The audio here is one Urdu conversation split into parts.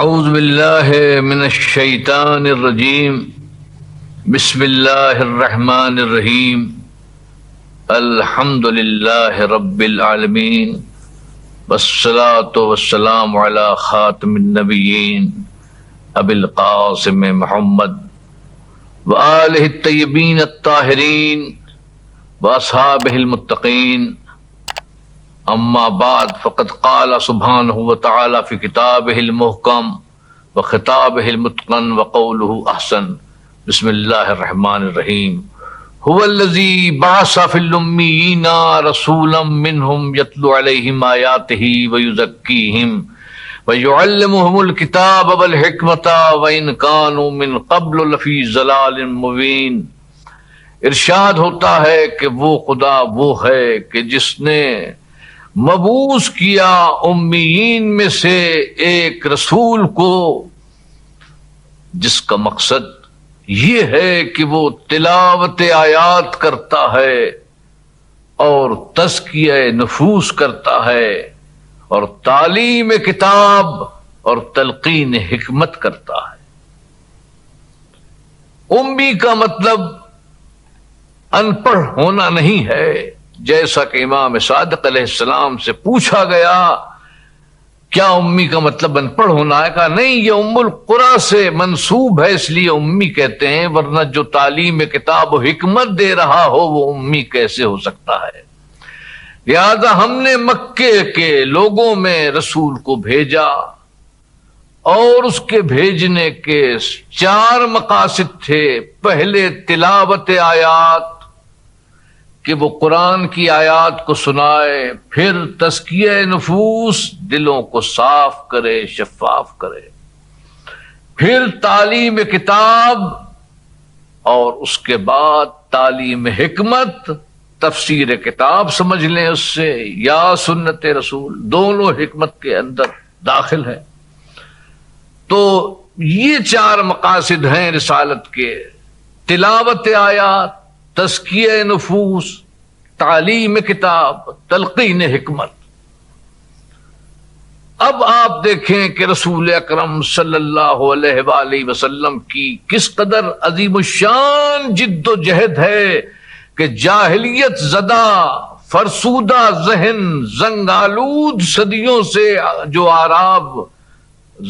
اعوذ باللہ من الشیطان الرجیم بسم اللہ الرحمن الرحیم الحمد للہ رب العالمین والصلاة والسلام علی خاتم النبیین ابی القاسم محمد وآلہ الطیبین الطاہرین واصحابہ المتقین اما بعد فقد قال سبحانہ وتعالی فی کتابہ المحکم وخطابہ المتقن وقولہ احسن بسم اللہ الرحمن الرحیم هو الذی بعث فی الامیین رسولا منہم یتلو علیہم آیاتہ ویزکیہم ویعلمہم الکتاب والحکمۃ وإن كانوا من قبل لفی ضلال مبین۔ ارشاد ہوتا ہے کہ وہ خدا وہ ہے کہ جس نے مبعوث کیا امیین میں سے ایک رسول کو، جس کا مقصد یہ ہے کہ وہ تلاوت آیات کرتا ہے اور تزکیہ نفوس کرتا ہے اور تعلیم کتاب اور تلقین حکمت کرتا ہے۔ امی کا مطلب ان پڑھ ہونا نہیں ہے، جیسا کہ امام صادق علیہ السلام سے پوچھا گیا کیا امی کا مطلب ان پڑھ ہونا ہے، کہا نہیں، یہ ام القری سے منسوب ہے اس لیے امی کہتے ہیں، ورنہ جو تعلیم کتاب و حکمت دے رہا ہو وہ امی کیسے ہو سکتا ہے۔ لہذا ہم نے مکے کے لوگوں میں رسول کو بھیجا اور اس کے بھیجنے کے 4 مقاصد تھے۔ پہلے تلاوت آیات، کہ وہ قرآن کی آیات کو سنائے، پھر تزکیہ نفوس، دلوں کو صاف کرے، شفاف کرے، پھر تعلیم کتاب، اور اس کے بعد تعلیم حکمت، تفسیر کتاب سمجھ لیں اس سے یا سنت رسول، دونوں حکمت کے اندر داخل ہے۔ تو یہ 4 مقاصد ہیں رسالت کے: تلاوت آیات، تزکیہ نفوس، تعلیم کتاب، تلقین حکمت۔ اب آپ دیکھیں کہ رسول اکرم صلی اللہ علیہ وآلہ وسلم کی کس قدر عظیم الشان جد و جہد ہے کہ جاہلیت زدہ، فرسودہ ذہن، زنگالود صدیوں سے جو اعراب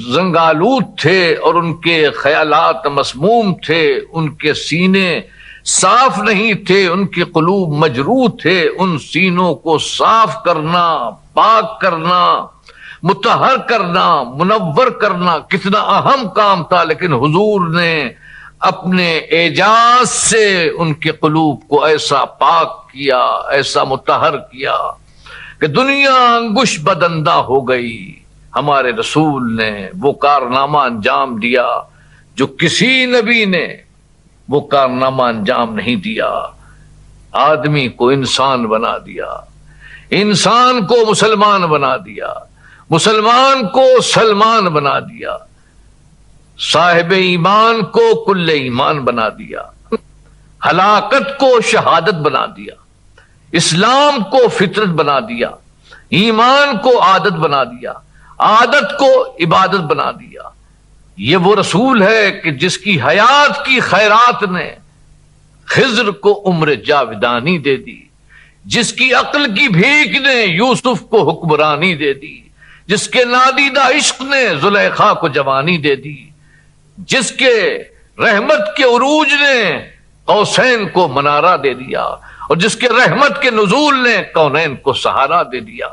زنگالود تھے اور ان کے خیالات مسموم تھے، ان کے سینے صاف نہیں تھے، ان کے قلوب مجروح تھے، ان سینوں کو صاف کرنا، پاک کرنا، مطہر کرنا، منور کرنا کتنا اہم کام تھا، لیکن حضور نے اپنے اعجاز سے ان کے قلوب کو ایسا پاک کیا، ایسا مطہر کیا کہ دنیا انگشت بدندہ ہو گئی۔ ہمارے رسول نے وہ کارنامہ انجام دیا جو کسی نبی نے وہ کارنامہ انجام نہیں دیا۔ آدمی کو انسان بنا دیا، انسان کو مسلمان بنا دیا، مسلمان کو سلمان بنا دیا، صاحب ایمان کو کل ایمان بنا دیا، ہلاکت کو شہادت بنا دیا، اسلام کو فطرت بنا دیا، ایمان کو عادت بنا دیا، عادت کو عبادت بنا دیا۔ یہ وہ رسول ہے کہ جس کی حیات کی خیرات نے خضر کو عمر جاودانی دے دی، جس کی عقل کی بھیک نے یوسف کو حکمرانی دے دی، جس کے نادیدہ عشق نے زلیخا کو جوانی دے دی، جس کے رحمت کے عروج نے قوسین کو منارہ دے دیا، اور جس کے رحمت کے نزول نے کونین کو سہارا دے دیا،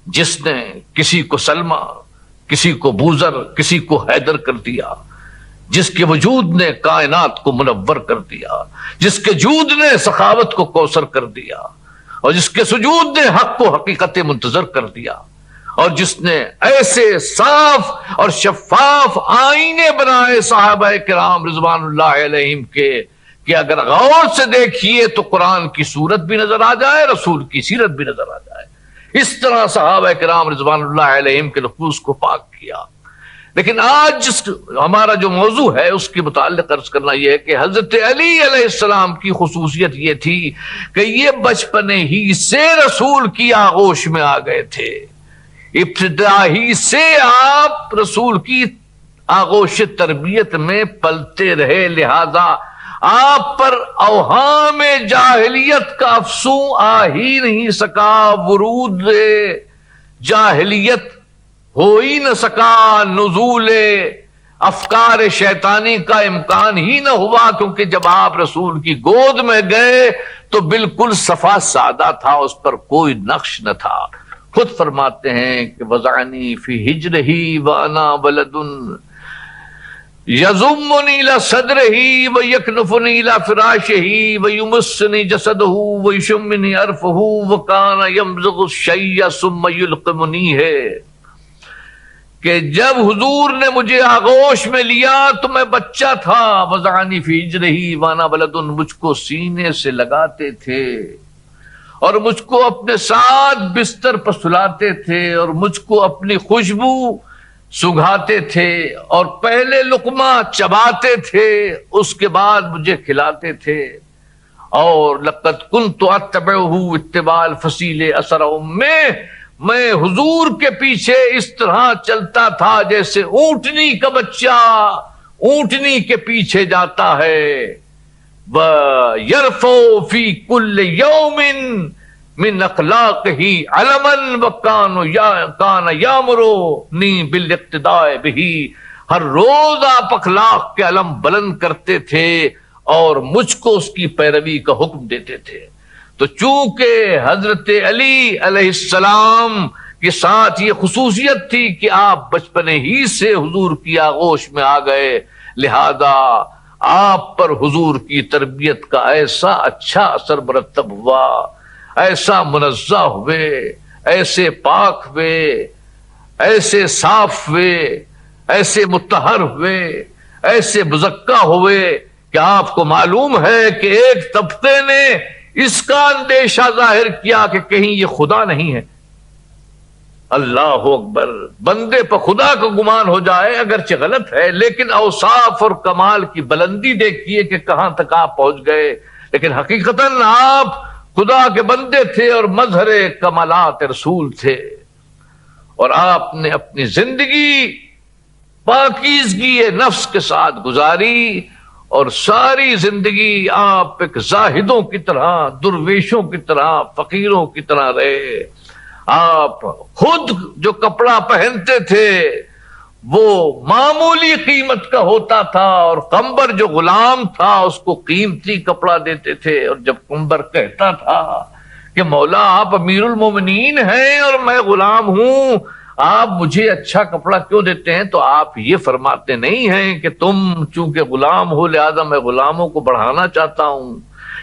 جس نے کسی کو سلمہ، کسی کو بوذر، کسی کو حیدر کر دیا، جس کے وجود نے کائنات کو منور کر دیا، جس کے جود نے سخاوت کو کوثر کر دیا، اور جس کے سجود نے حق کو حقیقت منتظر کر دیا، اور جس نے ایسے صاف اور شفاف آئینے بنائے صحابہ کرام رضوان اللہ علیہم کے کہ اگر غور سے دیکھیے تو قرآن کی صورت بھی نظر آ جائے، رسول کی سیرت بھی نظر آ جائے۔ اس طرح صحابہ کرام رضوان اللہ علیہم کے نفوس کو پاک کیا۔ لیکن آج جس ہمارا جو موضوع ہے اس کے متعلق عرض کرنا یہ ہے کہ حضرت علی علیہ السلام کی خصوصیت یہ تھی کہ یہ بچپنے ہی سے رسول کی آغوش میں آ گئے تھے۔ ابتدا ہی سے آپ رسول کی آغوش تربیت میں پلتے رہے، لہذا آپ پر اوہام جاہلیت کا افسوں آ ہی نہیں سکا، ورود جاہلیت ہو ہی نہ سکا، نزول افکار شیطانی کا امکان ہی نہ ہوا، کیونکہ جب آپ رسول کی گود میں گئے تو بالکل صفا سادہ تھا، اس پر کوئی نقش نہ تھا۔ خود فرماتے ہیں کہ وضعنی فی ہجرہی وانا ولد یضمنی الی صدرہی ویکنفنی الی فراشہی ویمسنی جسدہ ویشمنی عرفہ وکان یمزغ الشیء ثم یلقمنی ہے کہ جب حضور نے مجھے آغوش میں لیا تو میں بچہ تھا، وضعنی فی ہجرہی وانا ولد، مجھ کو سینے سے لگاتے تھے اور مجھ کو اپنے ساتھ بستر پر سلاتے تھے اور مجھ کو اپنی خوشبو سنگھاتے تھے اور پہلے لقمہ چباتے تھے، اس کے بعد مجھے کھلاتے تھے۔ اور لقد کنت اتبعہ اتباع الفصیل اثر میں حضور کے پیچھے اس طرح چلتا تھا جیسے اونٹنی کا بچہ اونٹنی کے پیچھے جاتا ہے۔ وَيَرْفَعُ فِي كُلِّ يَوْمٍ من اخلاقہ علما وکان یامرنی بالاقتداء بہ، ہر روز آپ اخلاق کے علم بلند کرتے تھے اور مجھ کو اس کی پیروی کا حکم دیتے تھے۔ تو چونکہ حضرت علی علیہ السلام کے ساتھ یہ خصوصیت تھی کہ آپ بچپنے ہی سے حضور کی آغوش میں آ گئے، لہذا آپ پر حضور کی تربیت کا ایسا اچھا اثر مرتب ہوا، ایسا منزہ ہوئے، ایسے پاک ہوئے، ایسے صاف ہوئے، ایسے مطہر ہوئے، ایسے مزکہ ہوئے کہ آپ کو معلوم ہے کہ ایک طبقے نے اس کا اندیشہ ظاہر کیا کہ کہیں یہ خدا نہیں ہے۔ اللہ اکبر، بندے پر خدا کا گمان ہو جائے اگرچہ غلط ہے، لیکن اوصاف اور کمال کی بلندی دیکھیے کہ کہاں تک آپ پہنچ گئے، لیکن حقیقتاً آپ خدا کے بندے تھے اور مظہر کمالات رسول تھے، اور آپ نے اپنی زندگی پاکیزگی نفس کے ساتھ گزاری اور ساری زندگی آپ ایک زاہدوں کی طرح، درویشوں کی طرح، فقیروں کی طرح رہے۔ آپ خود جو کپڑا پہنتے تھے وہ معمولی قیمت کا ہوتا تھا، اور قنبر جو غلام تھا اس کو قیمتی کپڑا دیتے تھے، اور جب قنبر کہتا تھا کہ مولا آپ امیر المومنین ہیں اور میں غلام ہوں، آپ مجھے اچھا کپڑا کیوں دیتے ہیں، تو آپ یہ فرماتے نہیں ہیں کہ تم چونکہ غلام ہو لہذا میں غلاموں کو بڑھانا چاہتا ہوں،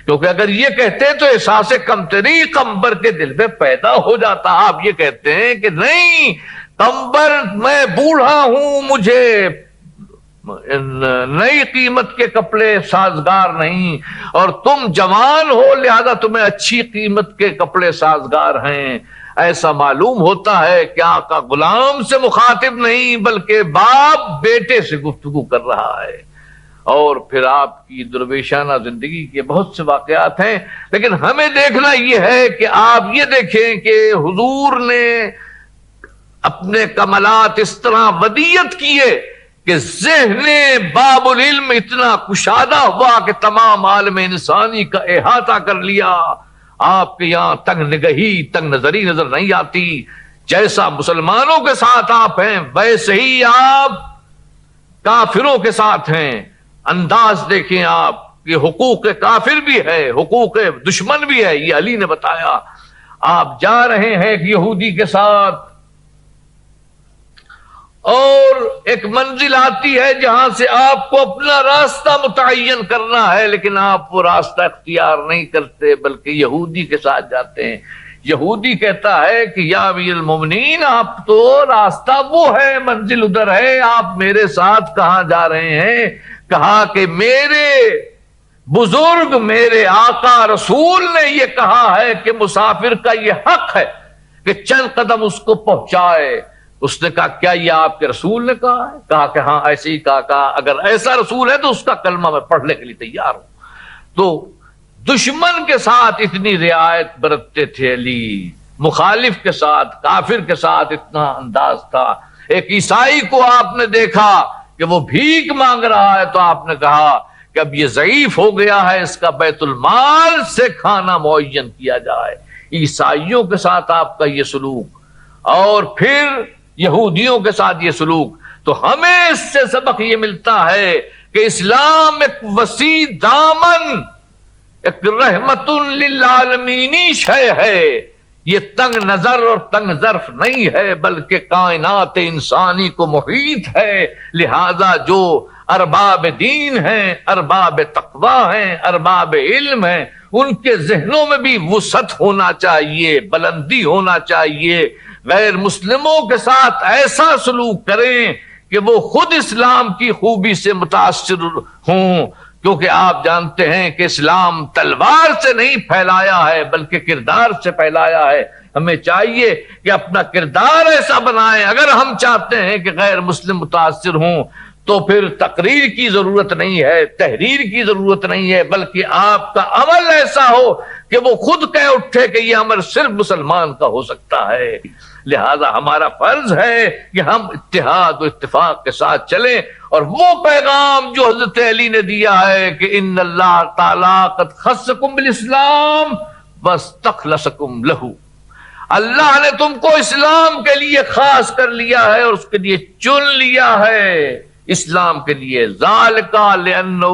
کیونکہ اگر یہ کہتے تو احساس کمتری قنبر کے دل میں پیدا ہو جاتا۔ آپ یہ کہتے ہیں کہ نہیں قنبر میں بوڑھا ہوں، مجھے نئی قیمت کے کپڑے سازگار نہیں، اور تم جوان ہو لہذا تمہیں اچھی قیمت کے کپڑے سازگار ہیں۔ ایسا معلوم ہوتا ہے کہ آقا غلام سے مخاطب نہیں بلکہ باپ بیٹے سے گفتگو کر رہا ہے۔ اور پھر آپ کی درویشانہ زندگی کے بہت سے واقعات ہیں، لیکن ہمیں دیکھنا یہ ہے کہ آپ یہ دیکھیں کہ حضور نے اپنے کمالات اس طرح ودیت کیے کہ ذہن باب العلم اتنا کشادہ ہوا کہ تمام عالم انسانی کا احاطہ کر لیا۔ آپ کے یہاں تنگ نگہی، تنگ نظری نظر نہیں آتی۔ جیسا مسلمانوں کے ساتھ آپ ہیں ویسے ہی آپ کافروں کے ساتھ ہیں۔ انداز دیکھیں آپ، یہ حقوق کافر بھی ہے، حقوق دشمن بھی ہے، یہ علی نے بتایا۔ آپ جا رہے ہیں ایک یہودی کے ساتھ اور ایک منزل آتی ہے جہاں سے آپ کو اپنا راستہ متعین کرنا ہے، لیکن آپ وہ راستہ اختیار نہیں کرتے بلکہ یہودی کے ساتھ جاتے ہیں۔ یہودی کہتا ہے کہ یا امیر المومنین آپ تو راستہ وہ ہے، منزل ادھر ہے، آپ میرے ساتھ کہاں جا رہے ہیں؟ کہا کہ میرے بزرگ میرے آقا رسول نے یہ کہا ہے کہ مسافر کا یہ حق ہے کہ چند قدم اس کو پہنچائے۔ اس نے کہا کیا یہ آپ کے رسول نے کہا ہے؟ کہا کہ ہاں ایسے ہی کہا اگر ایسا رسول ہے تو اس کا کلمہ میں پڑھنے کے لیے تیار ہوں۔ تو دشمن کے ساتھ اتنی رعایت برتتے تھے علی مخالف کے ساتھ، کافر کے ساتھ اتنا انداز تھا۔ ایک عیسائی کو آپ نے دیکھا کہ وہ بھیک مانگ رہا ہے تو آپ نے کہا کہ اب یہ ضعیف ہو گیا ہے، اس کا بیت المال سے کھانا معین کیا جائے۔ عیسائیوں کے ساتھ آپ کا یہ سلوک اور پھر یہودیوں کے ساتھ یہ سلوک، تو ہمیں اس سے سبق یہ ملتا ہے کہ اسلام ایک وسیع دامن، ایک رحمت للعالمینی شے ہے، یہ تنگ نظر اور تنگ ظرف نہیں ہے، بلکہ کائنات انسانی کو محیط ہے۔ لہذا جو ارباب دین ہیں، ارباب تقوی ہیں، ارباب علم ہیں، ان کے ذہنوں میں بھی وسعت ہونا چاہیے، بلندی ہونا چاہیے، غیر مسلموں کے ساتھ ایسا سلوک کریں کہ وہ خود اسلام کی خوبی سے متاثر ہوں، کیونکہ آپ جانتے ہیں کہ اسلام تلوار سے نہیں پھیلایا ہے بلکہ کردار سے پھیلایا ہے۔ ہمیں چاہیے کہ اپنا کردار ایسا بنائیں۔ اگر ہم چاہتے ہیں کہ غیر مسلم متاثر ہوں تو پھر تقریر کی ضرورت نہیں ہے، تحریر کی ضرورت نہیں ہے، بلکہ آپ کا عمل ایسا ہو کہ وہ خود کہہ اٹھے کہ یہ عمل صرف مسلمان کا ہو سکتا ہے۔ لہذا ہمارا فرض ہے کہ ہم اتحاد و اتفاق کے ساتھ چلیں، اور وہ پیغام جو حضرت علی نے دیا ہے کہ ان اللہ تعالیٰ قد خصکم بالاسلام واستخلصکم لہ، اللہ نے تم کو اسلام کے لیے خاص کر لیا ہے اور اس کے لیے چن لیا ہے، اسلام کے لیے۔ ذالک لأنہ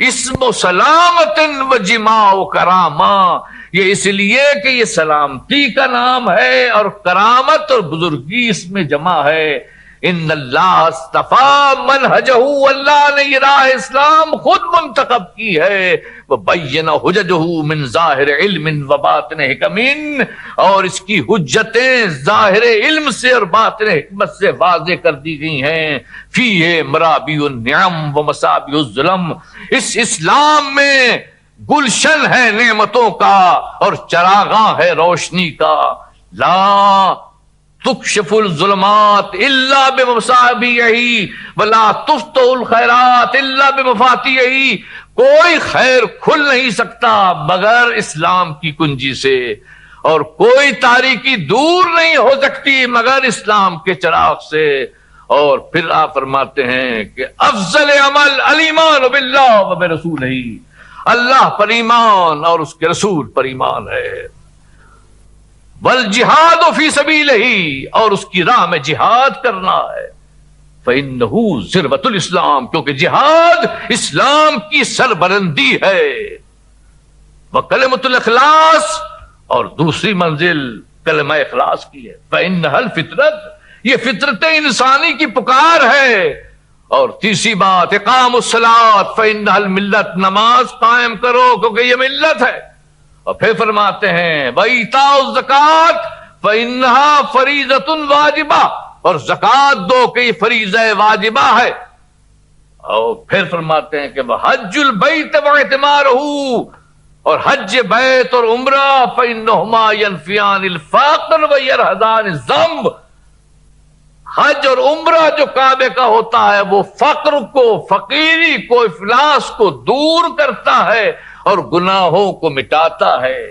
اسم سلامت و جماع کرامہ، یہ اس لیے کہ یہ سلامتی کا نام ہے اور کرامت اور بزرگی اس میں جمع ہے۔ ان اللہ اصطفیٰ منہجہ، اللہ نے یہ راہ اسلام خود منتخب کی ہے، وبین حججہ من ظاہر علم و باطن حکم، اور اس کی حجتیں ظاہر علم سے اور باطن حکمت سے واضح کر دی گئی ہیں۔ فیہ مرابی النعم و مسابی الظلم، اس اسلام میں گلشن ہے نعمتوں کا اور چراغاں ہے روشنی کا۔ لا تکشف الظلمات الا بمصابیحہ ولا تفتح الخیرات الا بمفاتیحہ، کوئی خیر کھل نہیں سکتا مگر اسلام کی کنجی سے، اور کوئی تاریکی دور نہیں ہو سکتی مگر اسلام کے چراغ سے۔ اور پھر آپ فرماتے ہیں کہ افضل عمل الایمان باللہ و برسولہ، اللہ پر ایمان اور اس کے رسول پر ایمان ہے۔ والجہاد فی سبیلہ، اور اس کی راہ میں جہاد کرنا ہے۔ فإنہ ذروۃ الاسلام، کیونکہ جہاد اسلام کی سربلندی ہے۔ وکلمۃ الاخلاص، اور دوسری منزل کلمہ اخلاص کی ہے۔ فإنہا الفطرۃ، یہ فطرت انسانی کی پکار ہے۔ اور تیسری بات اقام الصلاۃ فإنہا الملت، نماز قائم کرو کیونکہ یہ ملت ہے۔ اور پھر فرماتے ہیں وَإِيتَاءُ الزَّكَاةِ فَإِنَّهَا فَرِيضَةٌ وَاجِبَةٌ، اور زکات دو کہ یہ فریضہ واجبہ ہے۔ اور پھر فرماتے ہیں کہ وَحَجُّ الْبَيْتِ وَاعْتِمَارُهُ، اور حج بیت اور عمرہ فَإِنَّهُمَا يَنْفِيَانِ الْفَقْرَ وَيَرْهَدَانِ الذَّنْبَ، حج اور عمرہ جو کعبے کا ہوتا ہے وہ فقر کو، فقیری کو، افلاس کو دور کرتا ہے اور گناہوں کو مٹاتا ہے۔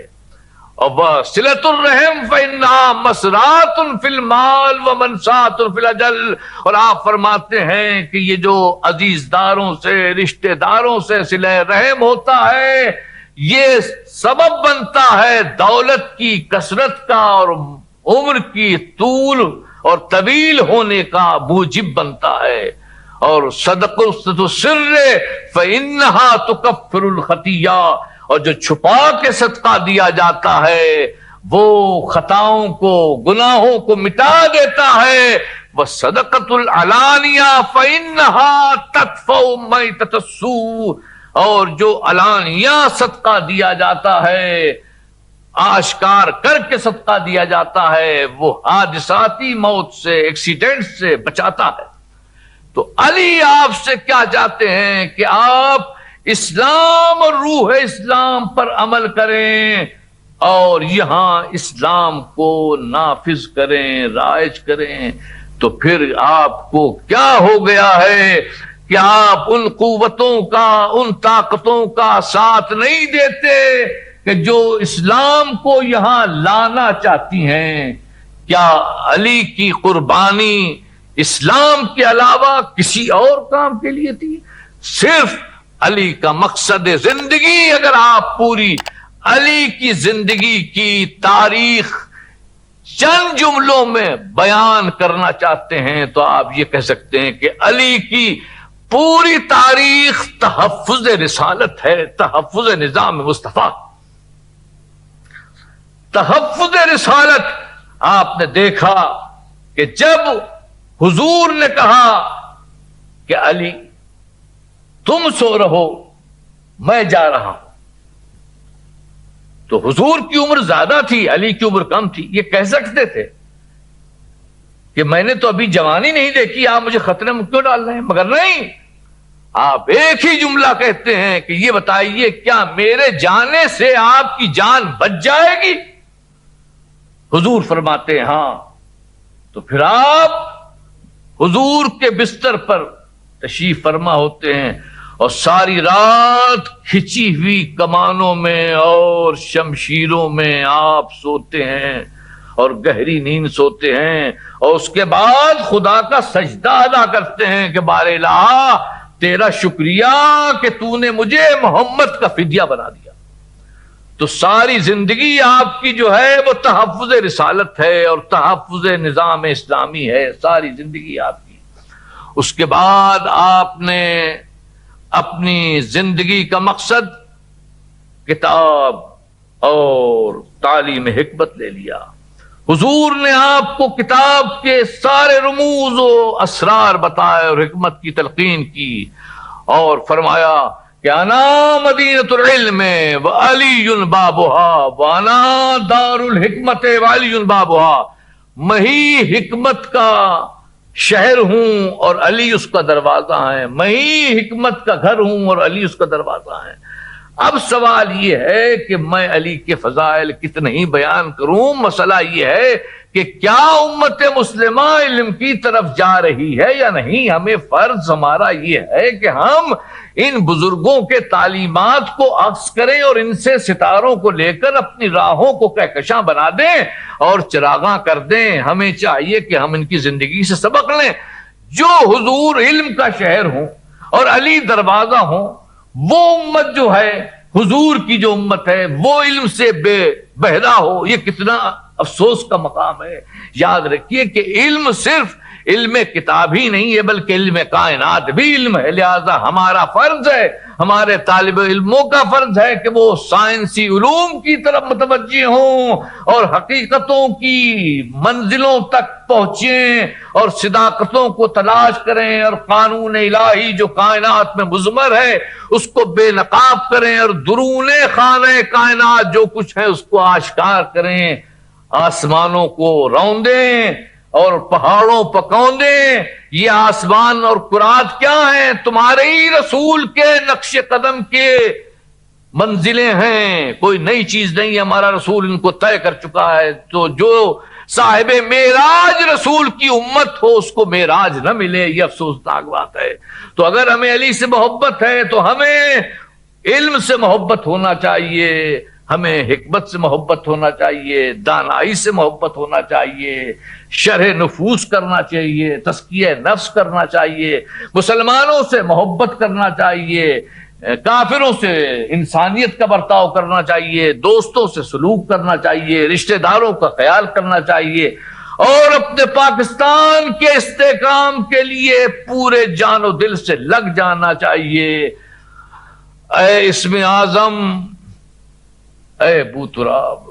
اور صلۃ الرحم فإنہا مسرات فی المال ومنسات فی الاجل، اور آپ فرماتے ہیں کہ یہ جو عزیز داروں سے، رشتہ داروں سے صلہ رحم ہوتا ہے، یہ سبب بنتا ہے دولت کی کثرت کا اور عمر کی طول اور طویل ہونے کا موجب بنتا ہے۔ اور صدقۃ السر فإنہا تکفر الخطیہ، اور جو چھپا کے صدقہ دیا جاتا ہے وہ خطاؤں کو، گناہوں کو مٹا دیتا ہے۔ وصدقۃ العلانیہ فإنہا تدفع میتۃ السوء، اور جو علانیہ صدقہ دیا جاتا ہے، آشکار کر کے صدقہ دیا جاتا ہے، وہ حادثاتی موت سے، ایکسیڈنٹ سے بچاتا ہے۔ تو علی آپ سے کیا چاہتے ہیں کہ آپ اسلام اور روح اسلام پر عمل کریں اور یہاں اسلام کو نافذ کریں، رائج کریں۔ تو پھر آپ کو کیا ہو گیا ہے کہ آپ ان قوتوں کا، ان طاقتوں کا ساتھ نہیں دیتے کہ جو اسلام کو یہاں لانا چاہتی ہیں، کیا علی کی قربانی اسلام کے علاوہ کسی اور کام کے لیے تھی؟ صرف علی کا مقصد زندگی اگر آپ پوری علی کی زندگی کی تاریخ چند جملوں میں بیان کرنا چاہتے ہیں تو آپ یہ کہہ سکتے ہیں کہ علی کی پوری تاریخ تحفظ رسالت ہے، تحفظ نظام مصطفیٰ، تحفظ رسالت۔ آپ نے دیکھا کہ جب حضور نے کہا کہ علی تم سو رہو میں جا رہا ہوں، تو حضور کی عمر زیادہ تھی، علی کی عمر کم تھی، یہ کہہ سکتے تھے کہ میں نے تو ابھی جوانی نہیں دیکھی، آپ مجھے خطرے میں کیوں ڈال رہے ہیں؟ مگر نہیں، آپ ایک ہی جملہ کہتے ہیں کہ یہ بتائیے کیا میرے جانے سے آپ کی جان بچ جائے گی؟ حضور فرماتے ہیں ہاں۔ تو پھر آپ حضور کے بستر پر تشریف فرما ہوتے ہیں اور ساری رات کھچی ہوئی کمانوں میں اور شمشیروں میں آپ سوتے ہیں اور گہری نیند سوتے ہیں، اور اس کے بعد خدا کا سجدہ ادا کرتے ہیں کہ بار الہ تیرا شکریہ کہ تو نے مجھے محمد کا فدیہ بنا دیا۔ تو ساری زندگی آپ کی جو ہے وہ تحفظ رسالت ہے اور تحفظ نظام اسلامی ہے، ساری زندگی آپ کی۔ اس کے بعد آپ نے اپنی زندگی کا مقصد کتاب اور تعلیم حکمت لے لیا۔ حضور نے آپ کو کتاب کے سارے رموز و اسرار بتائے اور حکمت کی تلقین کی، اور فرمایا کہ انا مدینۃ العلم وعلی بابها وانا دار الحکمت وعلی بابها، میں ہی حکمت کا شہر ہوں اور علی اس کا دروازہ ہے، میں ہی حکمت کا گھر ہوں اور علی اس کا دروازہ ہے۔ اب سوال یہ ہے کہ میں علی کے فضائل کتنے ہی بیان کروں، مسئلہ یہ ہے کہ کیا امت مسلمہ علم کی طرف جا رہی ہے یا نہیں؟ ہمیں فرض ہمارا یہ ہے کہ ہم ان بزرگوں کے تعلیمات کو عکس کریں اور ان سے ستاروں کو لے کر اپنی راہوں کو کہکشاں بنا دیں اور چراغاں کر دیں۔ ہمیں چاہیے کہ ہم ان کی زندگی سے سبق لیں۔ جو حضور علم کا شہر ہوں اور علی دروازہ ہوں، وہ امت جو ہے، حضور کی جو امت ہے، وہ علم سے بے بہرا ہو، یہ کتنا افسوس کا مقام ہے۔ یاد رکھیے کہ علم صرف علم کتاب ہی نہیں ہے بلکہ علم کائنات بھی علم ہے، لہذا ہمارا فرض ہے، ہمارے طالب علموں کا فرض ہے کہ وہ سائنسی علوم کی طرف متوجہ ہوں اور حقیقتوں کی منزلوں تک پہنچیں اور صداقتوں کو تلاش کریں اور قانون الہی جو کائنات میں مضمر ہے اس کو بے نقاب کریں اور درون خانہ کائنات جو کچھ ہے اس کو آشکار کریں، آسمانوں کو روندیں اور پہاڑوں پکوندیں۔ یہ آسمان اور کرات کیا ہیں؟ تمہارے ہی رسول کے نقش قدم کے منزلیں ہیں، کوئی نئی چیز نہیں ہے، ہمارا رسول ان کو طے کر چکا ہے۔ تو جو صاحب معراج رسول کی امت ہو اس کو معراج نہ ملے، یہ افسوسناک بات ہے۔ تو اگر ہمیں علی سے محبت ہے تو ہمیں علم سے محبت ہونا چاہیے، ہمیں حکمت سے محبت ہونا چاہیے، دانائی سے محبت ہونا چاہیے، شرح نفوس کرنا چاہیے، تزکیہ نفس کرنا چاہیے، مسلمانوں سے محبت کرنا چاہیے، کافروں سے انسانیت کا برتاؤ کرنا چاہیے، دوستوں سے سلوک کرنا چاہیے، رشتہ داروں کا خیال کرنا چاہیے، اور اپنے پاکستان کے استحکام کے لیے پورے جان و دل سے لگ جانا چاہیے۔ اے اسم اعظم، اے ابو تراب،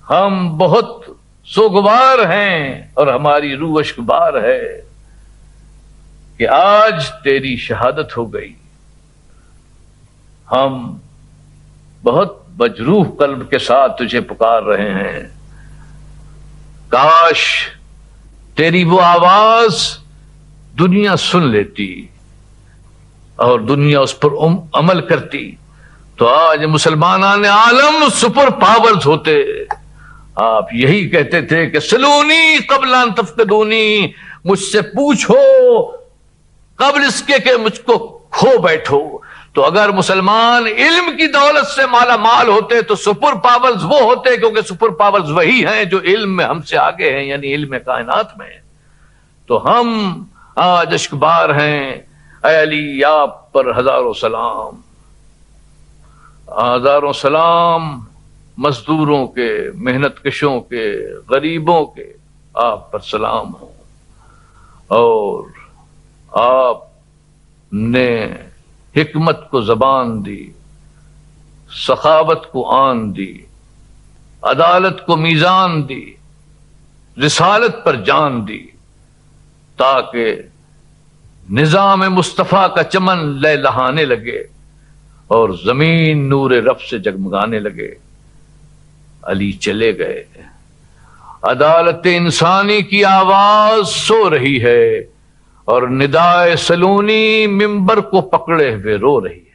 ہم بہت سوگوار ہیں اور ہماری روح اشکبار ہے کہ آج تیری شہادت ہو گئی۔ ہم بہت مجروح قلب کے ساتھ تجھے پکار رہے ہیں، کاش تیری وہ آواز دنیا سن لیتی اور دنیا اس پر عمل کرتی تو آج مسلمانان عالم سپر پاورز ہوتے۔ آپ یہی کہتے تھے کہ سلونی قبل ان تفقدونی، مجھ سے پوچھو قبل اس کے کہ مجھ کو کھو بیٹھو۔ تو اگر مسلمان علم کی دولت سے مالا مال ہوتے تو سپر پاورز وہ ہوتے، کیونکہ سپر پاورز وہی ہیں جو علم میں ہم سے آگے ہیں، یعنی علم کائنات میں. تو ہم آج اشکبار ہیں. اے علی آپ پر ہزاروں سلام، ہزاروں سلام مزدوروں کے، محنت کشوں کے، غریبوں کے آپ پر سلام ہوں. اور آپ نے حکمت کو زبان دی، سخاوت کو آن دی، عدالت کو میزان دی، رسالت پر جان دی، تاکہ نظام مصطفیٰ کا چمن لہلہانے لگے اور زمین نور رب سے جگمگانے لگے. علی چلے گئے. عدالت انسانی کی آواز سو رہی ہے اور ندائے سلونی ممبر کو پکڑے ہوئے رو رہی ہے.